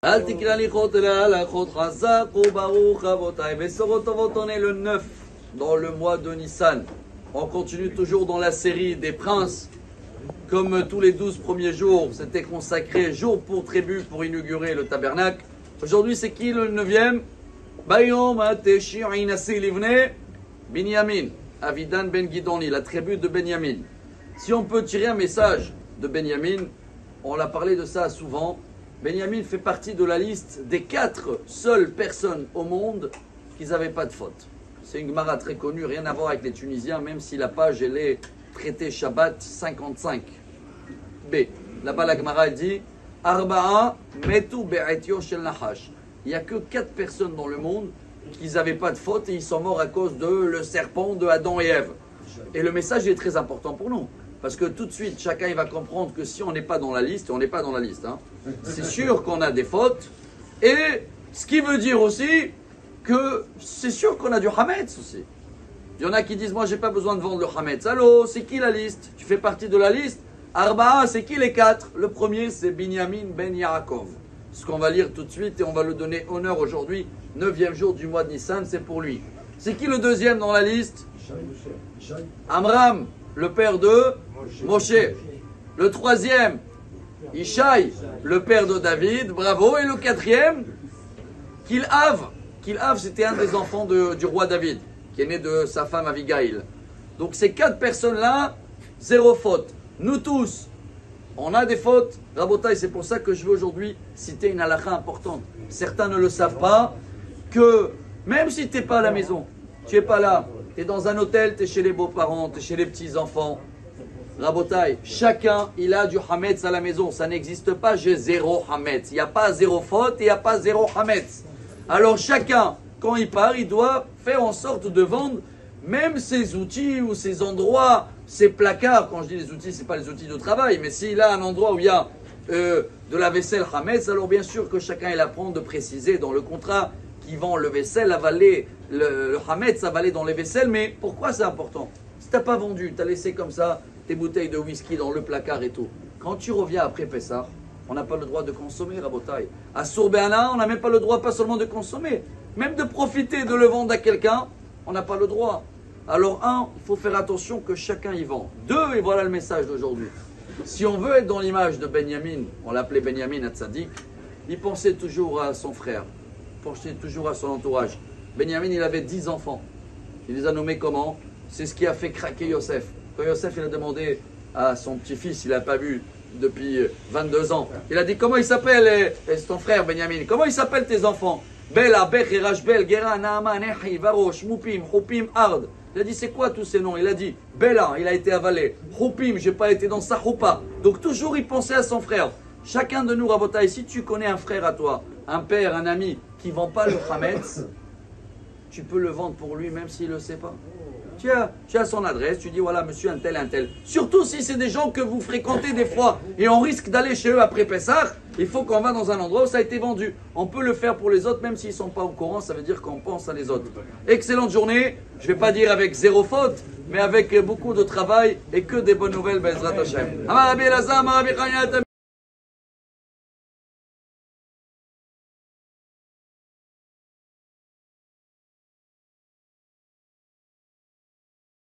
Al tikrali chot la chot chazak ou baruch avotai. Besorot tovot, on est le 9 dans le mois de Nissan. On continue toujours dans la série des princes. Comme tous les 12 premiers jours, c'était consacré jour pour tribu pour inaugurer le tabernacle. Aujourd'hui, c'est qui le 9e? Bayom Ateshir Inasi Livne Binyamin, Avidan Ben Gidoni, la tribu de Benyamin. Si on peut tirer un message de Benyamin, on l'a parlé de ça souvent. Benyamin fait partie de la liste des 4 seules personnes au monde qui n'avaient pas de faute. C'est une Gemara très connue, rien à voir avec les Tunisiens, même si la page elle est traité Shabbat 55. B. Là-bas la Gemara dit Arba'a metu be'etio shel nahash. Il n'y a que 4 personnes dans le monde qui n'avaient pas de faute et ils sont morts à cause de le serpent de Adam et Ève. Et le message est très important pour nous. Parce que tout de suite, chacun il va comprendre que si on n'est pas dans la liste, on n'est pas dans la liste. Hein, c'est sûr qu'on a des fautes. Et ce qui veut dire aussi que c'est sûr qu'on a du Hametz aussi. Il y en a qui disent, moi j'ai pas besoin de vendre le Hametz. Allô, c'est qui la liste? Tu fais partie de la liste? Arba'a, c'est qui les 4? Le premier c'est Binyamin Ben Yaakov. Ce qu'on va lire tout de suite et on va le donner honneur aujourd'hui. 9e jour du mois de Nissan, c'est pour lui. C'est qui le deuxième dans la liste? Amram, le père de Moshe. Le troisième, Ishaï, le père de David. Bravo. Et le 4e, Kilhav. Kilhav, c'était un des enfants du roi David, qui est né de sa femme Abigail. Donc ces 4 personnes-là, 0 faute. Nous tous, on a des fautes. Rabotai, c'est pour ça que je veux aujourd'hui citer une halakha importante. Certains ne le savent pas, que même si tu n'es pas à la maison, tu n'es pas là, tu es dans un hôtel, tu es chez les beaux-parents, tu es chez les petits-enfants. Rabotai, chacun, il a du Hametz à la maison. Ça n'existe pas, j'ai 0 Hametz. Il n'y a pas 0 faute et il n'y a pas 0 Hametz. Alors chacun, quand il part, il doit faire en sorte de vendre même ses outils ou ses endroits, ses placards. Quand je dis les outils, ce n'est pas les outils de travail, mais s'il a un endroit où il y a de la vaisselle Hametz, alors bien sûr que chacun il apprend de préciser dans le contrat qui vend le vaisselle, avaler le Hametz, avaler dans les vaisselles. Mais pourquoi c'est important? Si tu n'as pas vendu, tu as laissé comme ça tes bouteilles de whisky dans le placard et tout. Quand tu reviens après Pessah, on n'a pas le droit de consommer, Rabotai. À Sourbeana, on n'a même pas le droit, pas seulement de consommer, même de profiter de le vendre à quelqu'un, on n'a pas le droit. Alors, 1, il faut faire attention que chacun y vend. 2, et voilà le message d'aujourd'hui. Si on veut être dans l'image de Benyamin, on l'appelait Benyamin Hatzadik, il pensait toujours à son frère, il pensait toujours à son entourage. Benyamin, il avait 10 enfants. Il les a nommés comment? C'est ce qui a fait craquer Yosef. Quand Yosef il a demandé à son petit-fils, il n'a pas vu depuis 22 ans, il a dit comment il s'appelle ton frère Benyamin? Comment il s'appelle tes enfants? Bela, Bech, Rashbel, Gera, Naaman, Echi, Varosh, Mupim, Hupim, Ard. Il a dit c'est quoi tous ces noms? Il a dit Bela, il a été avalé. Hupim, j'ai pas été dans sa choupa. Donc toujours il pensait à son frère. Chacun de nous, Rabotai, si tu connais un frère à toi, un père, un ami qui ne vend pas le Hametz, tu peux le vendre pour lui même s'il ne le sait pas. Tu as son adresse, tu dis voilà monsieur un tel, un tel. Surtout si c'est des gens que vous fréquentez des fois et on risque d'aller chez eux après Pessah, il faut qu'on va dans un endroit où ça a été vendu. On peut le faire pour les autres même s'ils ne sont pas au courant, ça veut dire qu'on pense à les autres. Excellente journée, je ne vais pas dire avec 0 faute, mais avec beaucoup de travail et que des bonnes nouvelles, Bezrat Hashem.